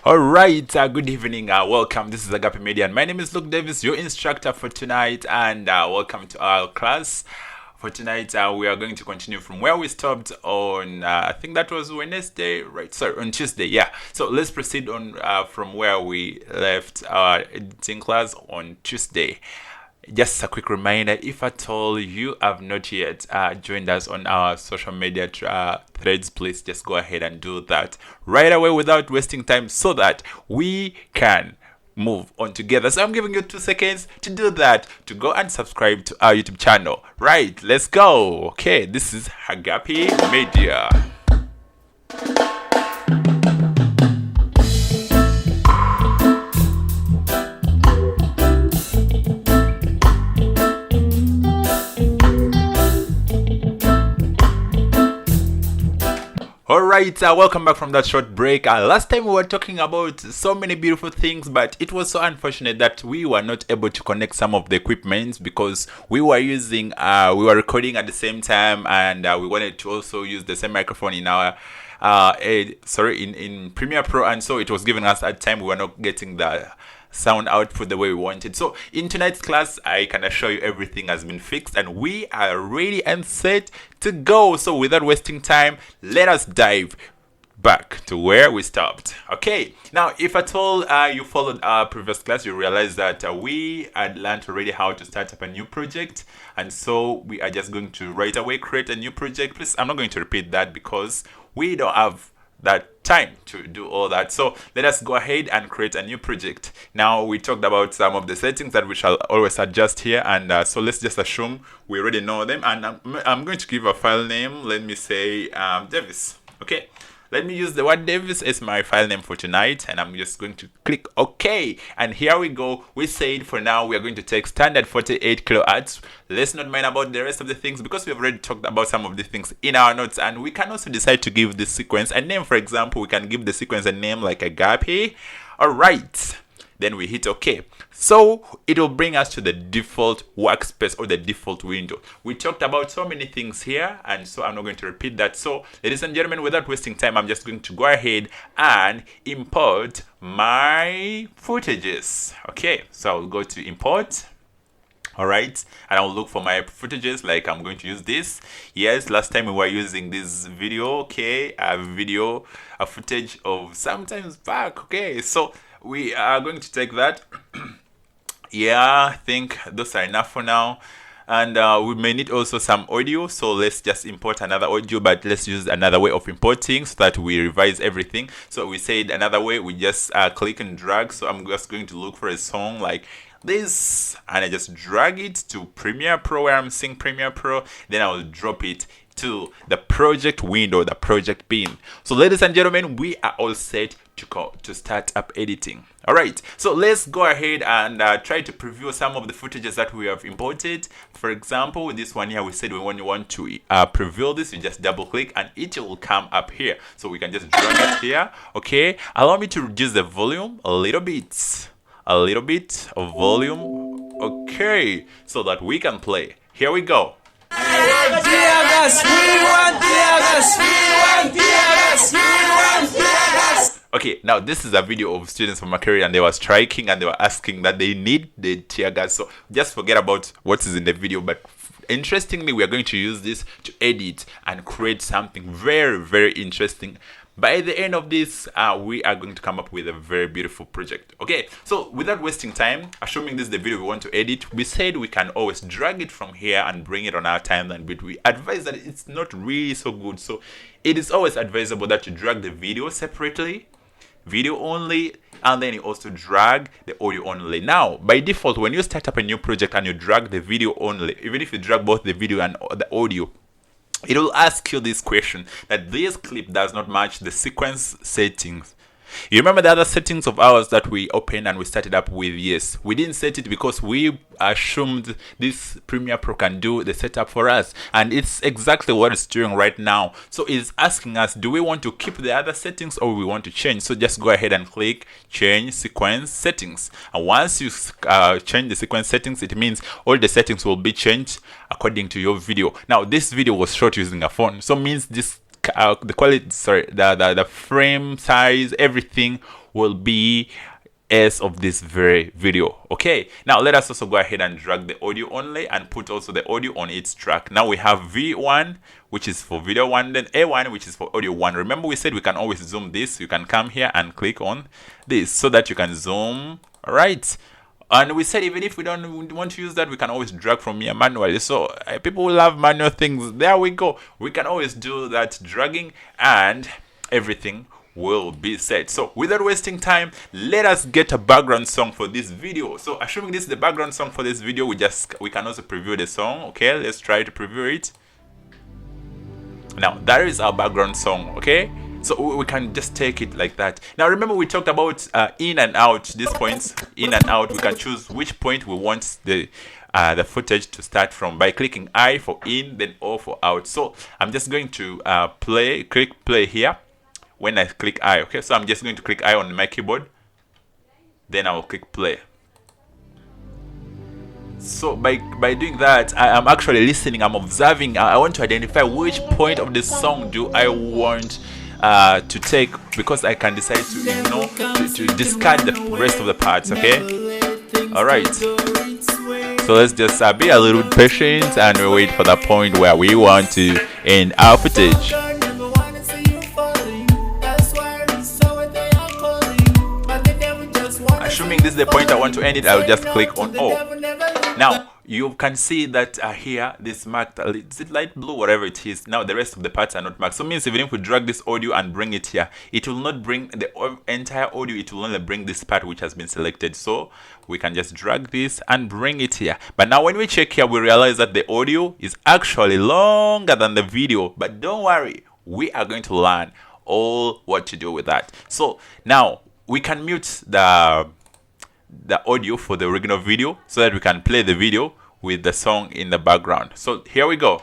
All right, good evening. Welcome. This is Agape Media, and my name is Luke Davis, your instructor for tonight, and welcome to our class. For tonight, we are going to continue from where we stopped on, I think that was Wednesday, right? Sorry, on Tuesday, yeah. So let's proceed on from where we left our editing class on Tuesday. Just a quick reminder, if at all you have not yet joined us on our social media threads, please just go ahead and do that right away without wasting time so that we can move on together. So I'm giving you 2 seconds to do that, to go and subscribe to our YouTube channel. Right, let's go. Okay, this is Agape Media. Alright, welcome back from that short break. Last time we were talking about so many beautiful things, but it was so unfortunate that we were not able to connect some of the equipment because we were recording at the same time, and we wanted to also use the same microphone in our in Premiere Pro, and so it was giving us at time we were not getting the sound output the way we wanted. So in tonight's class, I can assure you everything has been fixed and we are ready and set to go. So without wasting time, let us dive back to where we stopped. Okay, now if at all you followed our previous class, you realize that we had learned already how to start up a new project, and so we are just going to right away create a new project. Please, I'm not going to repeat that because we don't have that time to do all that. So let us go ahead and create a new project. Now we talked about some of the settings that we shall always adjust here, and so let's just assume we already know them, and I'm going to give a file name. Let me say Davis. Okay, let me use the word Davis as my file name for tonight, and I'm just going to click OK. And here we go. We said for now we are going to take standard 48 kilohertz. Let's not mind about the rest of the things because we've already talked about some of the things in our notes, and we can also decide to give this sequence a name. For example, we can give the sequence a name like Agape. All right. Then we hit OK. So it will bring us to the default workspace or the default window. We talked about so many things here, and so I'm not going to repeat that. So ladies and gentlemen, without wasting time, I'm just going to go ahead and import my footages. Okay, so I'll go to import. All right, and I'll look for my footages, like I'm going to use this. Yes, last time we were using this video. Okay, a footage of sometimes back. Okay, so we are going to take that. Yeah, I think those are enough for now, and we may need also some audio, so let's just import another audio, but let's use another way of importing so that we revise everything. So we said another way, we just click and drag. So I'm just going to look for a song like this, and I just drag it to Premiere Pro where I'm seeing Premiere Pro. Then I will drop it to the project window, the project bin. So ladies and gentlemen, we are all set to start up editing. All right, so let's go ahead and try to preview some of the footages that we have imported. For example, this one here, we said we want to preview this. You just double click and it will come up here, so we can just drag it here. Okay, allow me to reduce the volume a little bit of volume. Okay, so that we can play. Here we go. Okay, now this is a video of students from Makere, and they were striking and they were asking that they need the tear gas. So just forget about what is in the video, but interestingly, we are going to use this to edit and create something very, very interesting. By the end of this, we are going to come up with a very beautiful project. Okay, so without wasting time, assuming this is the video we want to edit, we said we can always drag it from here and bring it on our timeline, but we advise that it's not really so good. So it is always advisable that you drag the video separately, video only, and then you also drag the audio only. Now, by default, when you start up a new project and you drag the video only, even if you drag both the video and the audio, it will ask you this question, that this clip does not match the sequence settings. You remember the other settings of ours that we opened and we started up with? Yes, we didn't set it because we assumed this Premiere Pro can do the setup for us, and it's exactly what it's doing right now. So it's asking us, do we want to keep the other settings or we want to change? So just go ahead and click change sequence settings, and once you change the sequence settings, it means all the settings will be changed according to your video. Now this video was shot using a phone, so means this the quality, sorry, the frame size, everything will be as of this very video. Okay, now let us also go ahead and drag the audio only and put also the audio on its track. Now we have V1, which is for video 1, then A1, which is for audio 1. Remember we said we can always zoom this. You can come here and click on this so that you can zoom. All right, and we said even if we don't want to use that, we can always drag from here manually. So people will love manual things. There we go. We can always do that dragging and everything will be set. So without wasting time, let us get a background song for this video. So assuming this is the background song for this video, we can also preview the song. Okay, let's try to preview it. Now that is our background song. Okay, so we can just take it like that. Now remember we talked about in and out, these points in and out. We can choose which point we want the footage to start from by clicking I for in, then O for out. So I'm just going to click play here when I click I. Okay, so I'm just going to click I on my keyboard, then I will click play. So by doing that, I am actually listening, I'm observing. I want to identify which point of the song do I want to take, because I can decide to, you know, to discard the rest of the parts. Okay, all right, so let's just be a little patient and wait for the point where we want to end our footage. Assuming this is the point I want to end it, I'll just click on O. Now you can see that here this marked, is it light blue, whatever it is. Now the rest of the parts are not marked, so it means even if we drag this audio and bring it here, it will not bring the entire audio, it will only bring this part which has been selected. So we can just drag this and bring it here. But now when we check here, we realize that the audio is actually longer than the video. But don't worry, we are going to learn all what to do with that. So now we can mute the audio for the original video so that we can play the video with the song in the background. So here we go.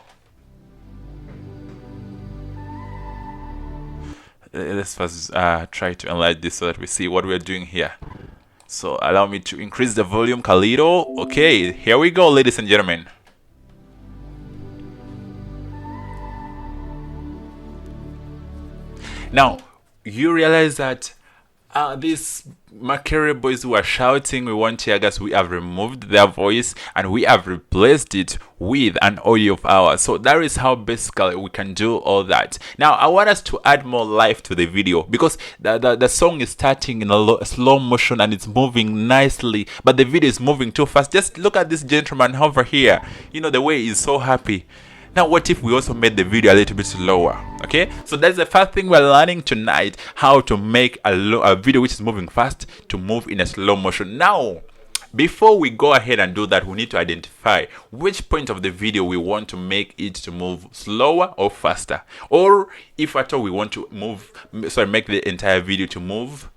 Let's first try to enlarge this so that we see what we're doing here. So allow me to increase the volume a little. Okay, here we go, ladies and gentlemen. Now you realize that these Makere boys who are shouting, we want tear gas, we have removed their voice and we have replaced it with an audio of ours. So that is how basically we can do all that. Now I want us to add more life to the video, because the song is starting in a slow motion and it's moving nicely, but the video is moving too fast. Just look at this gentleman over here, you know, the way he's so happy. Now what if we also made the video a little bit slower? Okay, so that's the first thing we're learning tonight, how to make a video which is moving fast to move in a slow motion. Now before we go ahead and do that, we need to identify which point of the video we want to make it to move slower or faster, or if at all we want to make the entire video to move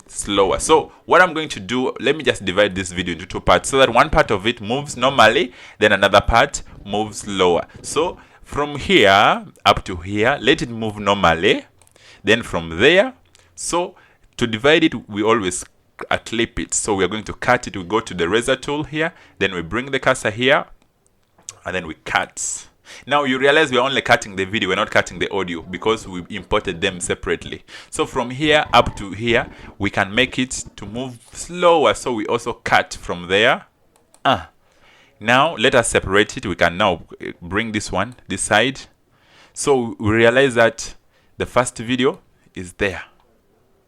slower. So what I'm going to do, let me just divide this video into two parts so that one part of it moves normally, then another part moves slower. So from here up to here, let it move normally, then from there, so to divide it, we always clip it. So we are going to cut it. We go to the razor tool here, then we bring the cursor here, and then we cut. Now you realize we're only cutting the video, we're not cutting the audio, because we imported them separately. So from here up to here, we can make it to move slower, so we also cut from there. Now let us separate it. We can now bring this one this side. So we realize that the first video is there.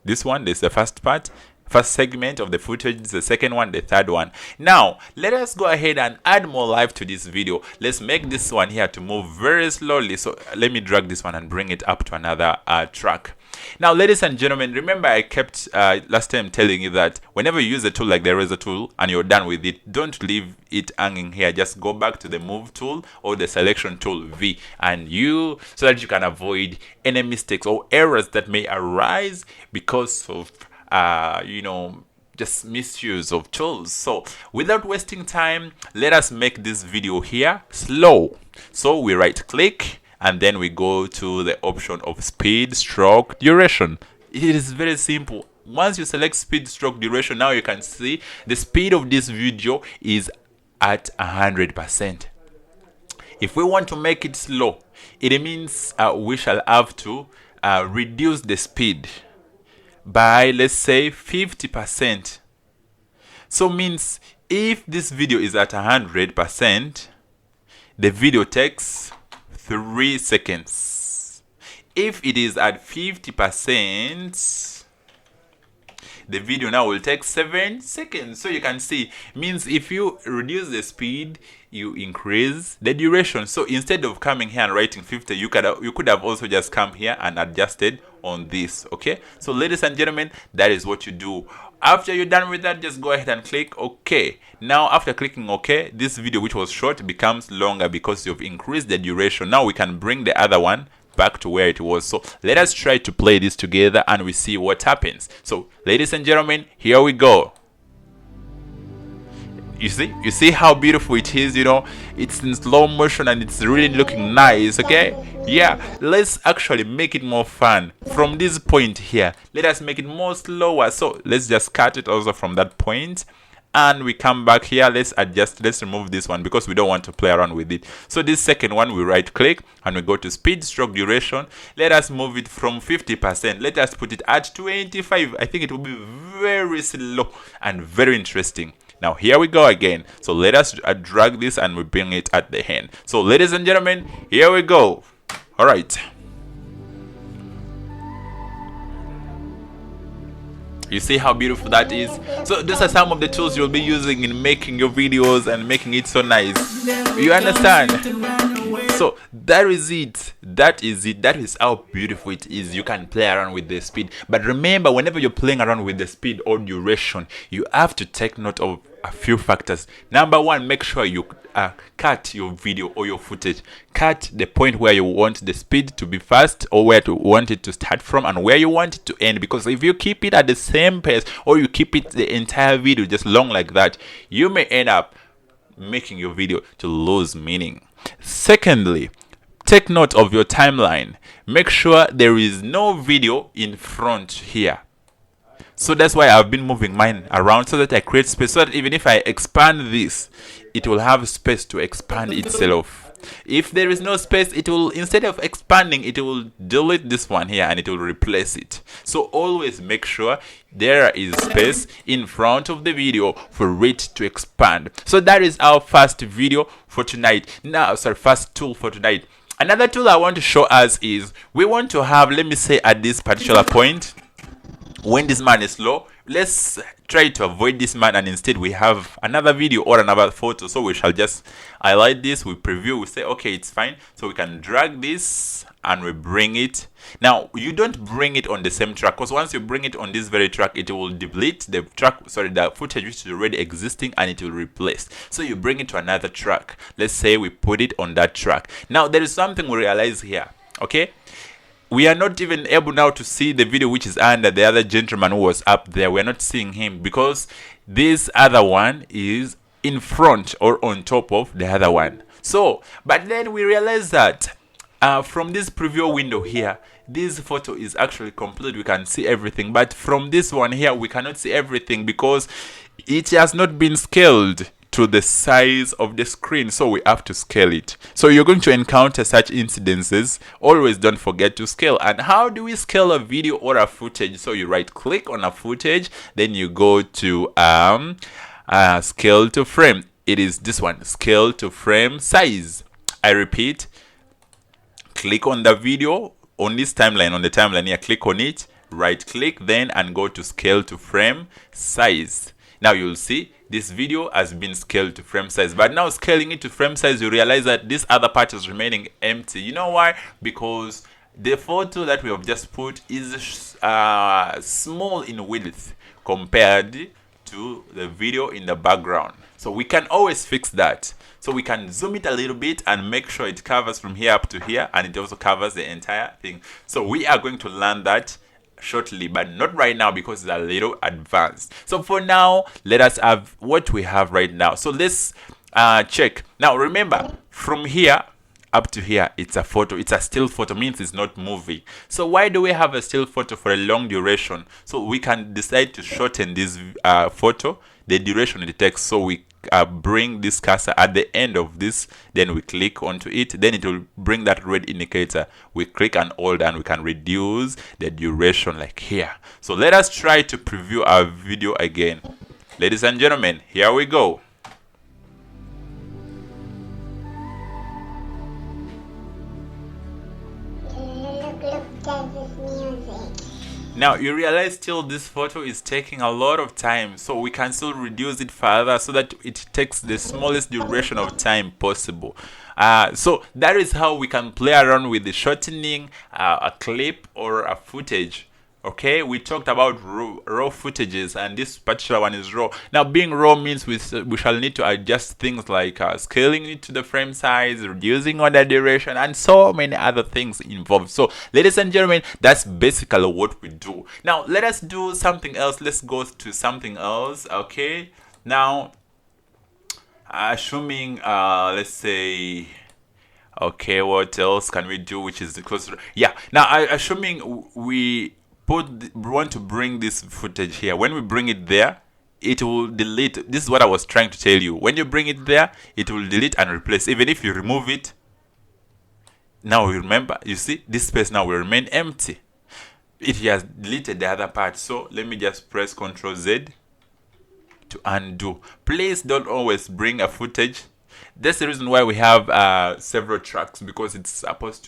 This one is the first part, first segment of the footage, the second one, the third one. Now let us go ahead and add more life to this video. Let's make this one here to move very slowly. So let me drag this one and bring it up to another track. Now ladies and gentlemen, remember I kept last time telling you that whenever you use a tool like the razor tool and you're done with it, don't leave it hanging here. Just go back to the move tool or the selection tool V, and so that you can avoid any mistakes or errors that may arise because of just misuse of tools. So without wasting time, let us make this video here slow. So we right click and then we go to the option of speed, stroke, duration. It is very simple. Once you select speed, stroke, duration, now you can see the speed of this video is at 100%. If we want to make it slow, it means we shall have to reduce the speed by, let's say, 50%. So means if this video is at 100%, the video takes 3 seconds. If it is at 50%, the video now will take 7 seconds. So you can see, means if you reduce the speed, you increase the duration. So instead of coming here and writing 50, you could have also just come here and adjusted on this. Okay, so ladies and gentlemen, that is what you do. After you're done with that, just go ahead and click OK. Now after clicking OK, this video which was short becomes longer because you've increased the duration. Now we can bring the other one back to where it was. So let us try to play this together and we see what happens. So ladies and gentlemen, here we go. You see how beautiful it is, you know, it's in slow motion and it's really looking nice. Okay, yeah, let's actually make it more fun from this point here. Let us make it more slower. So let's just cut it also from that point and we come back here. Let's adjust, let's remove this one because we don't want to play around with it. So this second one, we right click and we go to speed, stroke, duration. Let us move it from 50%. Let us put it at 25. I think it will be very slow and very interesting. Now here we go again. So let us drag this and we bring it at the end. So ladies and gentlemen, here we go. All right. You see how beautiful that is? So these are some of the tools you'll be using in making your videos and making it so nice. You understand? So that is it. That is how beautiful it is. You can play around with the speed. But remember, whenever you're playing around with the speed or duration, you have to take note of a few factors. Number one, make sure you cut your video or your footage. Cut the point where you want the speed to be fast or where you want it to start from and where you want it to end. Because if you keep it at the same pace or you keep it the entire video just long like that, you may end up making your video to lose meaning. Secondly, take note of your timeline. Make sure there is no video in front here. So that's why I've been moving mine around so that I create space, so that even if I expand this, it will have space to expand itself. If there is no space, it will, instead of expanding, it will delete this one here and it will replace it. So always make sure there is space in front of the video for it to expand. So that is our first video for tonight. Now, sorry, first tool for tonight. Another tool I want to show us is, we want to have, let me say at this particular point, when this man is low, let's try to avoid this man and instead we have another video or another photo. So we shall just highlight this, we preview, we say okay, it's fine. So we can drag this and we bring it. Now you don't bring it on the same track, because once you bring it on this very track, it will delete the track, sorry, the footage which is already existing, and it will replace. So you bring it to another track. Let's say we put it on that track. Now there is something we realize here. Okay, we are not even able now to see the video which is under the other gentleman who was up there. We're not seeing him because this other one is in front or on top of the other one. So, but then we realize that from this preview window here, this photo is actually complete. We can see everything. But from this one here, we cannot see everything because it has not been scaled to the size of the screen, so we have to scale it. So you're going to encounter such incidences. Always don't forget to scale. And how do we scale a video or a footage? So you right click on a footage, then you go to scale to frame. It is this one, scale to frame size. I repeat, click on the video on this timeline, on the timeline here, click on it, right click then and go to scale to frame size. Now you'll see this video has been scaled to frame size, but now scaling it to frame size, you realize that this other part is remaining empty. You know why? Because the photo that we have just put is small in width compared to the video in the background. So we can always fix that. So we can zoom it a little bit and make sure it covers from here up to here, and it also covers the entire thing. So we are going to learn that shortly, but not right now because it's a little advanced. So for now, let us have what we have right now. So let's check. Now remember, from here up to here, it's a photo. It's a still photo, means it's not moving. So why do we have a still photo for a long duration? So we can decide to shorten this photo, the duration it takes. So we bring this cursor at the end of this, then we click onto it, then it will bring that red indicator. We click and hold and we can reduce the duration like here. So let us try to preview our video again. Ladies and gentlemen, here we go. Now you realize still this photo is taking a lot of time, so we can still reduce it further so that it takes the smallest duration of time possible. So that is how we can play around with the shortening a clip or a footage. Okay, we talked about raw footages, and this particular one is raw. Now, being raw means we shall need to adjust things like scaling it to the frame size, reducing on the duration, and so many other things involved. So, ladies and gentlemen, that's basically what we do. Now, let us do something else. Let's go to something else. Okay, now, assuming, let's say, okay, what else can we do? Which is the closer? Yeah. Now, assuming we want to bring this footage here. When we bring it there, it will delete. This is what I was trying to tell you. When you bring it there, it will delete and replace. Even if you remove it, now remember, you see, this space now will remain empty. It has deleted the other part. So let me just press Ctrl Z to undo. Please don't always bring a footage. That's the reason why we have several tracks, because we're supposed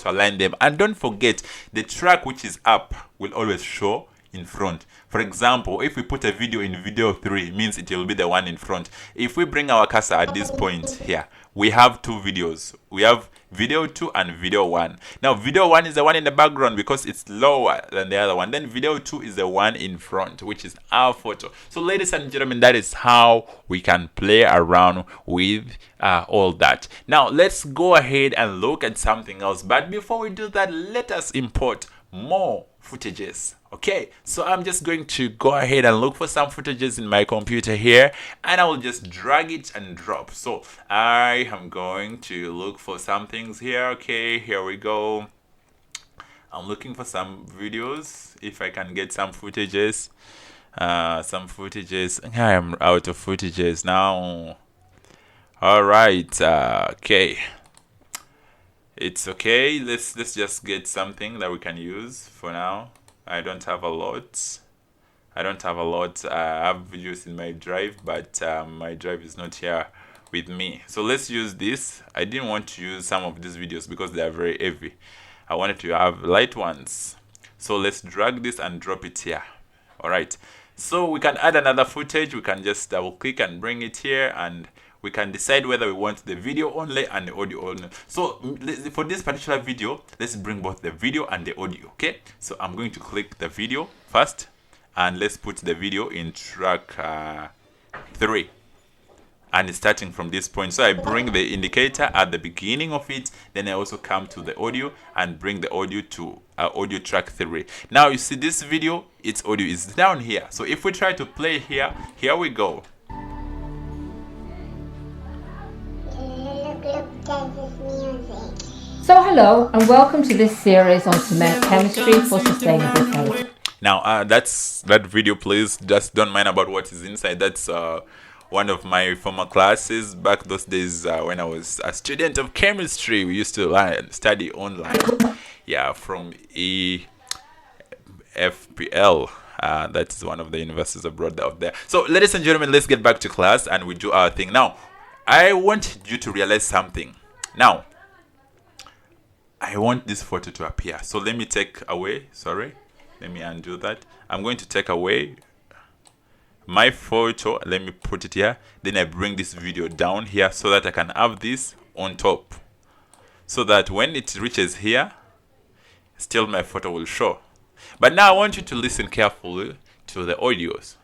to align them. And don't forget, the track which is up will always show in front. For example, if we put a video in video 3, means it will be the one in front. If we bring our cursor at this point here, we have two videos. We have video 2 and video 1. Now video 1 is the one in the background because it's lower than the other one. Then video 2 is the one in front, which is our photo. So ladies and gentlemen, that is how we can play around with all that. Now let's go ahead and look at something else. But before we do that, let us import more footages. Okay, so I'm just going to go ahead and look for some footages in my computer here, and I will just drag it and drop. So I am going to look for some things here. Okay, here we go. I'm looking for some videos, if I can get some footages. I am out of footages now. All right, okay. It's okay. Let's just get something that we can use for now. I don't have a lot. I have videos in my drive, but my drive is not here with me. So let's use this. I didn't want to use some of these videos because they are very heavy. I wanted to have light ones. So let's drag this and drop it here. All right. So we can add another footage. We can just double click and bring it here, and we can decide whether we want the video only and the audio only. So for this particular video, let's bring both the video and the audio. Okay, so I'm going to click the video first, and let's put the video in track 3, and starting from this point. So I bring the indicator at the beginning of it, then I also come to the audio and bring the audio to audio track 3. Now you see this video, its audio is down here. So if we try to play here we go. So hello and welcome to this series on cement chemistry for sustainable health. Now that video, please just don't mind about what is inside. That's one of my former classes back those days when I was a student of chemistry. We used to study online, yeah, from EFPL. That is one of the universities abroad out there. So ladies and gentlemen, let's get back to class and we do our thing. Now I want you to realize something. Now I want this photo to appear. So let me take away, let me undo that. I'm going to take away my photo. Let me put it here. Then I bring this video down here so that I can have this on top. So that when it reaches here, still my photo will show. But now I want you to listen carefully to the audios.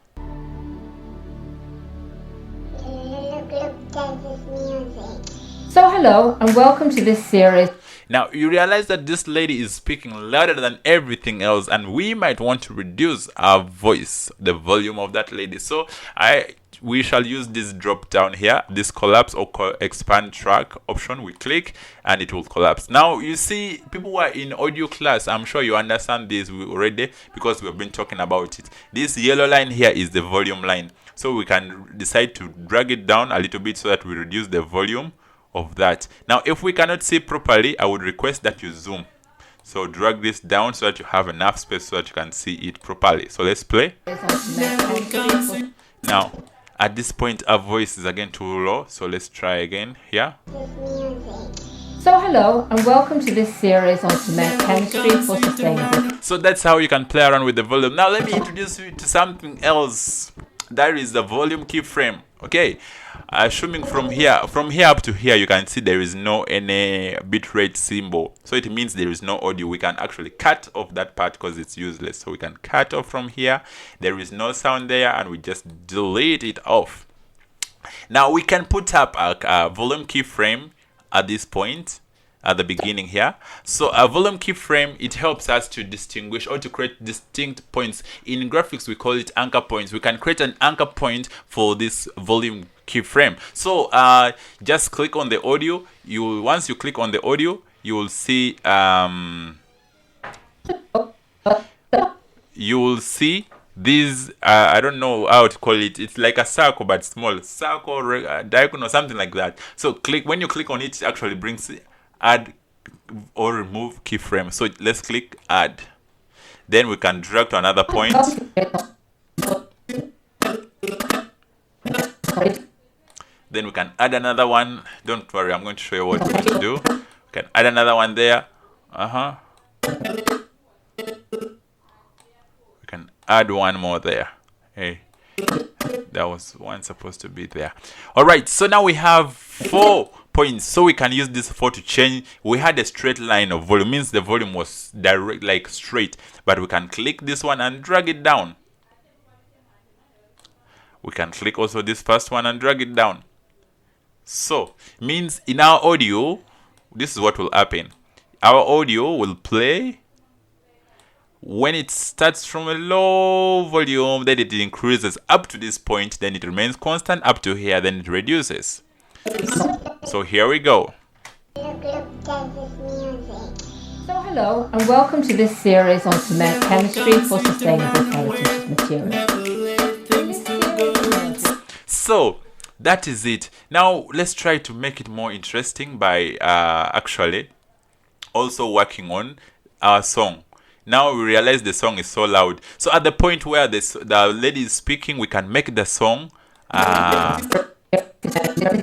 So hello and welcome to this series. Now you realize that this lady is speaking louder than everything else, and we might want to reduce our voice, the volume of that lady. So we shall use this drop down here, this collapse or expand track option. We click and it will collapse. Now you see, people who are in audio class, I'm sure you understand this already because we've been talking about it. This yellow line here is the volume line, so we can decide to drag it down a little bit so that we reduce the volume of that. Now if we cannot see properly, I would request that you zoom. So drag this down so that you have enough space so that you can see it properly. So let's play. Now at this point our voice is again too low, so let's try again here. So hello and welcome to this series on cement chemistry for sustainable. So that's how you can play around with the volume. Now let me introduce you to something else. That is the volume keyframe. Okay, assuming from here up to here, you can see there is no any bitrate symbol, so it means there is no audio. We can actually cut off that part because it's useless. So we can cut off from here. There is no sound there, and we just delete it off. Now we can put up a volume keyframe at this point, at the beginning here. So a volume keyframe, it helps us to distinguish or to create distinct points. In graphics we call it anchor points. We can create an anchor point for this volume keyframe. So just click on the audio. Once you click on the audio, you will see these I don't know how to call it. It's like a circle but small circle, diagonal, something like that. So when you click on it, it actually brings add or remove keyframe. So let's click add. Then we can drag to another point. Then we can add another one. Don't worry, I'm going to show you what we're going to do. We can add another one there. We can add one more there. Hey, that was one supposed to be there. All right, so now we have 4 points, so we can use this 4 to change. We had a straight line of volume, means the volume was direct, like straight, but we can click this one and drag it down. We can click also this first one and drag it down. So means in our audio, this is what will happen. Our audio will play. When it starts from a low volume, then it increases up to this point, then it remains constant up to here, then it reduces. So here we go. So hello and welcome to this series on cement chemistry for sustainable cementitious materials. So that is it. Now let's try to make it more interesting by actually also working on our song. Now we realize the song is so loud. So at the point where the lady is speaking, we can make the song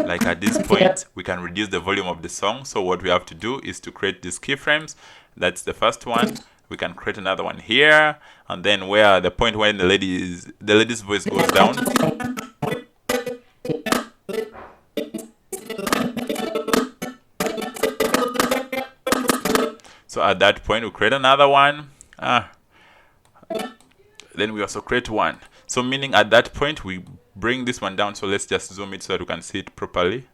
like at this point, we can reduce the volume of the song. So what we have to do is to create these keyframes. That's the first one. We can create another one here, and then where the point when the lady's voice goes down. So at that point we create another one. Then we also create one. So meaning at that point we bring this one down. So let's just zoom it so that we can see it properly.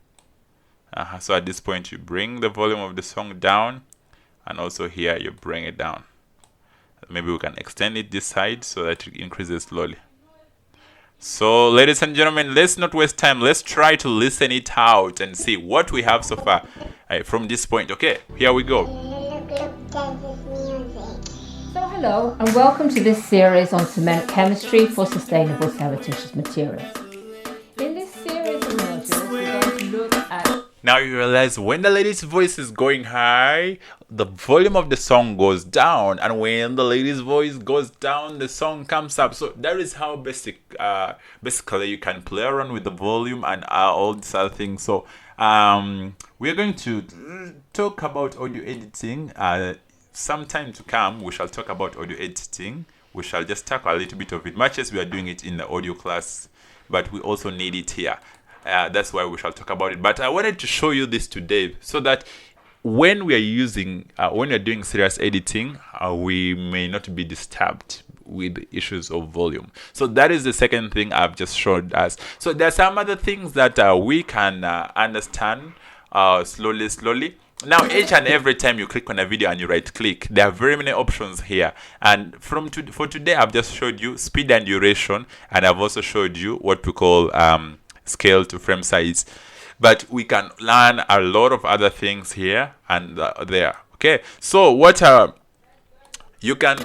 So at this point you bring the volume of the song down, and also here you bring it down. Maybe we can extend it this side so that it increases slowly. So ladies and gentlemen, let's not waste time. Let's try to listen it out and see what we have so far from this point. Okay, here we go. So hello and welcome to this series on cement chemistry for sustainable cementitious materials. In this series of modules, we're going to look at... Now you realize when the lady's voice is going high, the volume of the song goes down, and when the lady's voice goes down, the song comes up. So that is how basically you can play around with the volume and all these other things. So we're going to talk about audio editing. Some time to come, we shall talk about audio editing. We shall just tackle a little bit of it, much as we are doing it in the audio class, but we also need it here. That's why we shall talk about it. But I wanted to show you this today so that when we are when we are doing serious editing, we may not be disturbed with issues of volume. So that is the second thing I've just showed us. So there are some other things that we can understand slowly. Now, each and every time you click on a video and you right click, there are very many options here. And for today, I've just showed you speed and duration, and I've also showed you what we call scale to frame size. But we can learn a lot of other things here and there. Okay, so what you can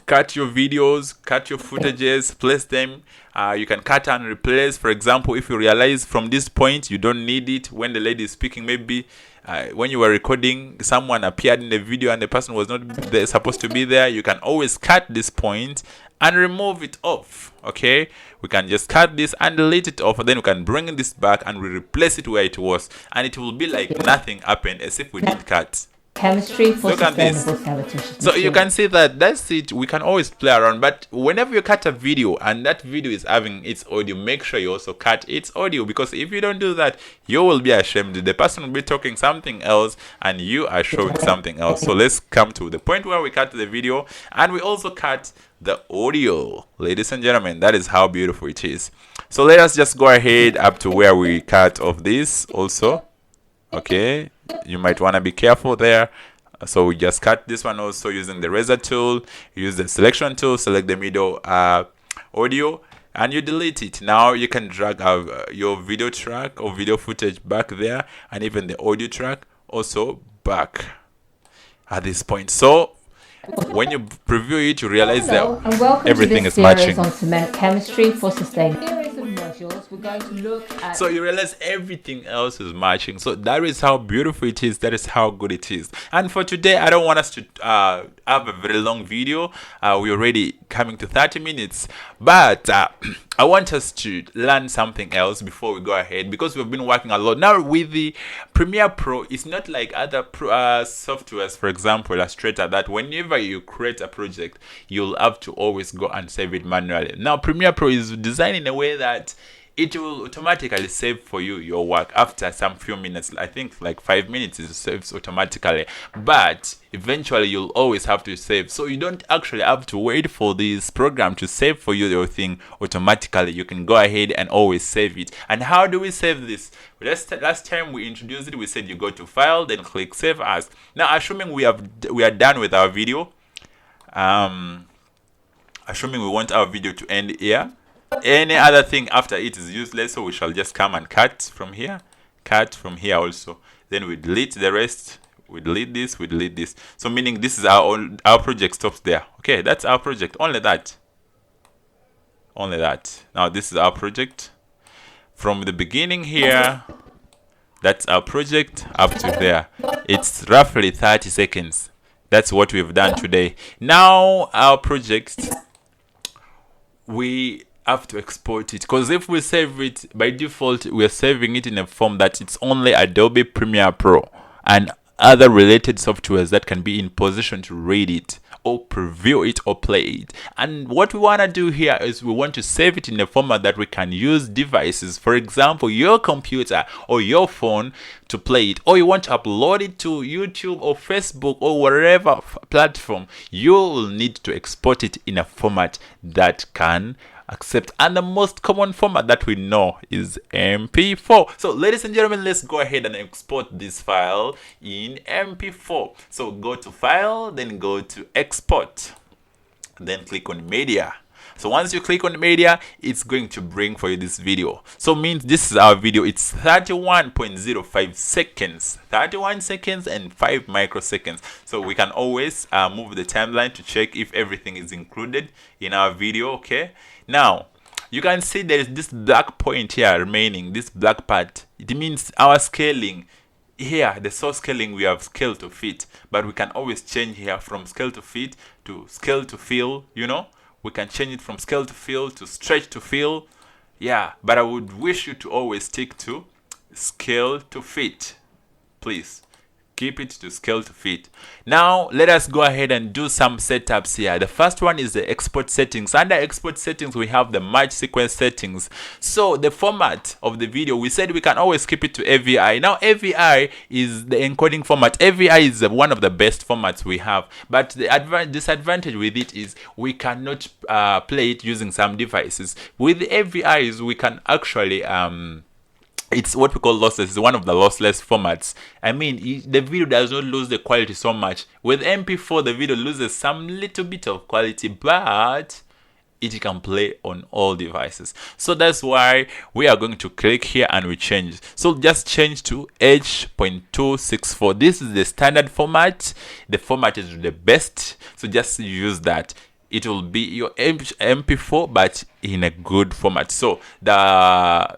cut your videos, cut your footages, place them. You can cut and replace. For example, if you realize from this point you don't need it when the lady is speaking, maybe when you were recording, someone appeared in the video and the person was not supposed to be there, you can always cut this point and remove it off. Okay, we can just cut this and delete it off, and then we can bring this back and we replace it where it was, and it will be like nothing happened as if we didn't cut. Chemistry for Look at this. So you can see that that's it. We can always play around, but whenever you cut a video and that video is having its audio, make sure you also cut its audio, because if you don't do that, you will be ashamed. The person will be talking something else and you are showing something else. So let's come to the point where we cut the video and we also cut the audio. Ladies and gentlemen, that is how beautiful it is. So let us just go ahead up to where we cut off this also. Okay, you might want to be careful there. So we just cut this one also using the razor tool. Use the selection tool, select the middle audio, and you delete it. Now you can drag your video track or video footage back there, and even the audio track also back at this point. So when you preview it, you realize that everything is matching. On cement chemistry for sustainability. We're going to look at, so you realize everything else is matching. So that is how beautiful it is. That is how good it is. And for today, I don't want us to have a very long video. We're already coming to 30 minutes, but I want us to learn something else before we go ahead, because we've been working a lot now with the Premiere Pro. It's not like other softwares, for example Illustrator, that whenever you create a project you'll have to always go and save it manually. Now Premiere Pro is designed in a way that it will automatically save for you your work after some few minutes. I think like 5 minutes it saves automatically, but eventually you'll always have to save. So you don't actually have to wait for this program to save for you your thing automatically. You can go ahead and always save it. And how do we save this? Last time we introduced it, we said you go to File, then click Save As. Now assuming we are done with our video, assuming we want our video to end here, any other thing after it is useless, so we shall just come and cut from here also. Then we delete the rest, we delete this. So meaning this is our project stops there. Okay, that's our project, only that. Now this is our project from the beginning here. That's our project up to there. It's roughly 30 seconds. That's what we've done today. Now our project, we have to export it, because if we save it by default, we're saving it in a form that it's only Adobe Premiere Pro and other related softwares that can be in position to read it or preview it or play it. And what we want to do here is we want to save it in a format that we can use devices, for example your computer or your phone, to play it, or you want to upload it to YouTube or Facebook or whatever platform. You will need to export it in a format that can accept, and the most common format that we know is MP4. So ladies and gentlemen, let's go ahead and export this file in MP4. So go to File, then go to Export, then click on Media. So once you click on Media, it's going to bring for you this video. So means this is our video. It's 31.05 seconds, 31 seconds and 5 microseconds. So we can always move the timeline to check if everything is included in our video. Okay, now you can see there is this black point here remaining, this black part. It means our scaling. Here the source scaling, we have scale to fit, but we can always change here from scale to fit to scale to fill. You know, we can change it from scale to fill to stretch to fill. Yeah, but I would wish you to always stick to scale to fit. Please keep it to scale to fit. Now let us go ahead and do some setups here. The first one is the export settings. Under export settings, we have the merge sequence settings. So the format of the video, we said we can always keep it to AVI. Now AVI is the encoding format. AVI is one of the best formats we have, but the disadvantage with it is we cannot play it using some devices. With the AVIs, we can actually it's what we call lossless. It's one of the lossless formats. I mean, the video does not lose the quality so much. With MP4, the video loses some little bit of quality, but it can play on all devices. So that's why we are going to click here and we change. So just change to H.264. This is the standard format. The format is the best. So just use that. It will be your MP4, but in a good format. So the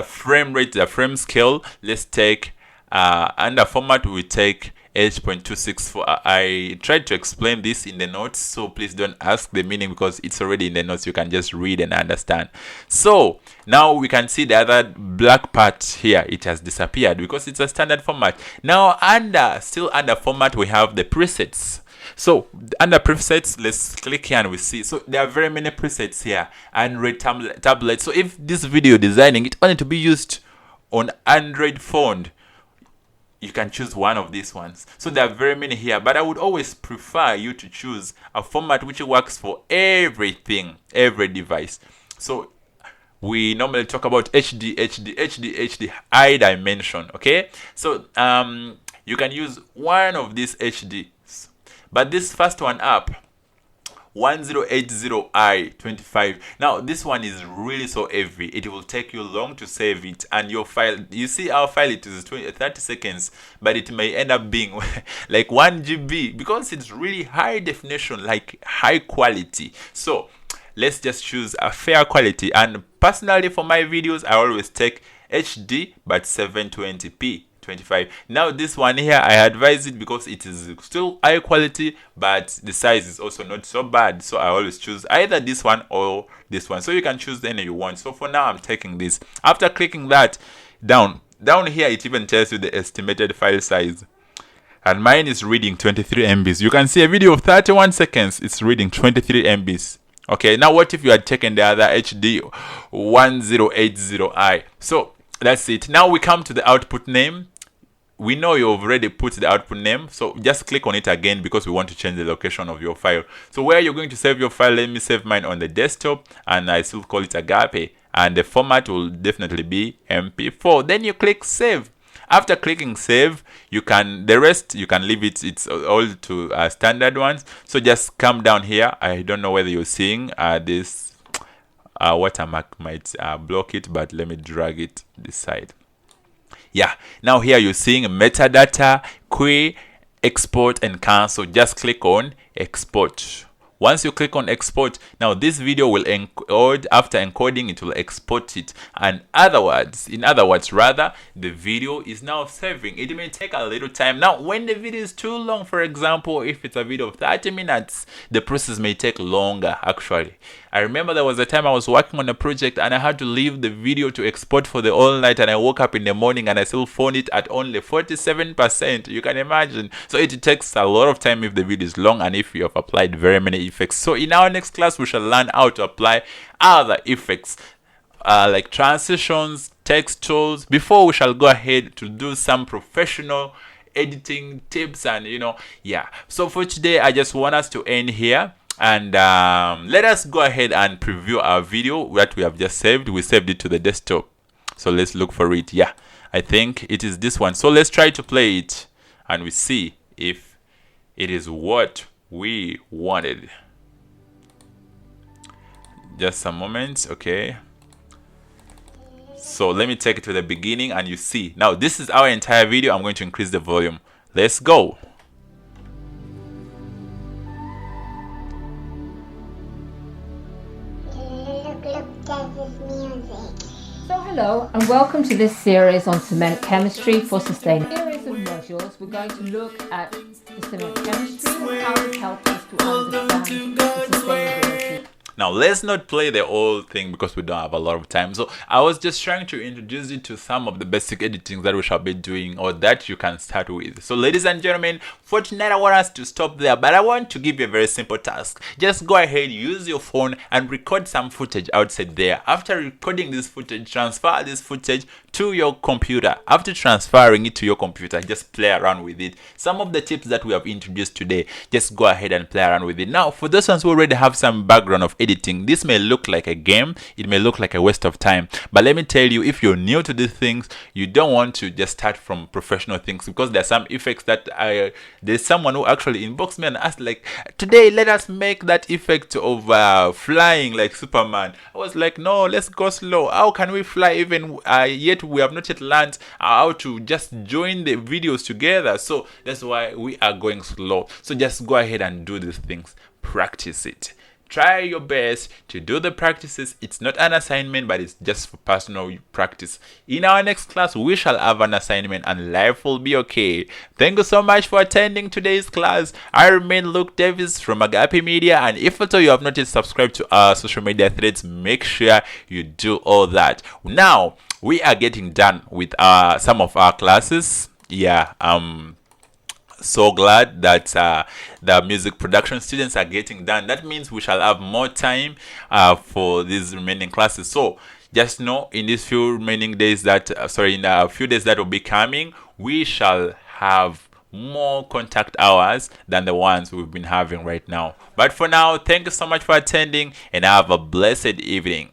frame rate, the frame scale, let's take under format, we take H.264. I tried to explain this in the notes, so please don't ask the meaning because it's already in the notes. You can just read and understand. So now we can see the other black part here. It has disappeared because it's a standard format. Now still under format, we have the presets. So under presets, let's click here and we see. So there are very many presets here. Android tablet. So if this video designing it only to be used on Android phone, you can choose one of these ones. So there are very many here, but I would always prefer you to choose a format which works for everything, every device. So we normally talk about HD, high dimension. Okay, so you can use one of these HDs. But this first one up, 1080i25. Now this one is really so heavy. It will take you long to save it, and your file, you see our file, it is 30 seconds, but it may end up being like 1 GB because it's really high definition, like high quality. So let's just choose a fair quality. And personally, for my videos, I always take HD but 720p 25. Now this one here, I advise it because it is still high quality, but the size is also not so bad. So I always choose either this one or this one. So you can choose any you want. So for now, I'm taking this. After clicking that down here, it even tells you the estimated file size. And mine is reading 23 MBs. You can see a video of 31 seconds. It's reading 23 MBs. Okay, now what if you had taken the other HD 1080i? So that's it. Now we come to the output name. We know you've already put the output name, so just click on it again because we want to change the location of your file. So where you're going to save your file, let me save mine on the desktop, and I still call it Agape, and the format will definitely be MP4. Then you click save. After clicking save, the rest you can leave it. It's all to standard ones. So just come down here. I don't know whether you're seeing this watermark might block it, but let me drag it this side. Yeah, now here you're seeing metadata, query, export, and cancel. Just click on export. Once you click on export, now this video will encode. After encoding, it will export it. And in other words, the video is now saving. It may take a little time. Now, when the video is too long, for example, if it's a video of 30 minutes, the process may take longer, actually. I remember there was a time I was working on a project and I had to leave the video to export for the all night, and I woke up in the morning and I still found it at only 47%. You can imagine. So it takes a lot of time if the video is long and if you have applied very many effects. So in our next class, we shall learn how to apply other effects like transitions, text tools, before we shall go ahead to do some professional editing tips. And yeah, so for today I just want us to end here. And let us go ahead and preview our video that we have just saved. We saved it to the desktop, so let's look for it. Yeah, I think it is this one. So let's try to play it and we see if it is what we wanted. Just a moment. Okay, so let me take it to the beginning and you see. Now this is our entire video. I'm going to increase the volume. Let's go. So hello and welcome to this series on cement chemistry for sustainability. Series of modules, we're going to look at the cement chemistry and how it helps us to understand the sustainability. Now let's not play the whole thing because we don't have a lot of time. So I was just trying to introduce you to some of the basic editing that we shall be doing, or that you can start with. So ladies and gentlemen, for tonight I want us to stop there, but I want to give you a very simple task. Just go ahead, use your phone and record some footage outside there. After recording this footage, transfer this footage to your computer. After transferring it to your computer, just play around with it. Some of the tips that we have introduced today, just go ahead and play around with it. Now for those ones who already have some background of editing. This may look like a game, it may look like a waste of time, but let me tell you, if you're new to these things, you don't want to just start from professional things, because there's some effects that there's someone who actually inboxed me and asked, like, today let us make that effect of flying like Superman. I was like, no, let's go slow. How can we fly even yet we have not yet learned how to just join the videos together? So that's why we are going slow. So just go ahead and do these things. Practice it. Try your best to do the practices. It's not an assignment, but it's just for personal practice. In our next class, we shall have an assignment and life will be okay. Thank you so much for attending today's class. I remain Luke Davis from Agape Media, and if at all you have not yet subscribed to our social media threads, make sure you do all that. Now, we are getting done with some of our classes. Yeah, so glad that the music production students are getting done. That means we shall have more time for these remaining classes. So just know, in these few remaining days that in a few days that will be coming, we shall have more contact hours than the ones we've been having right now. But for now, thank you so much for attending, and have a blessed evening.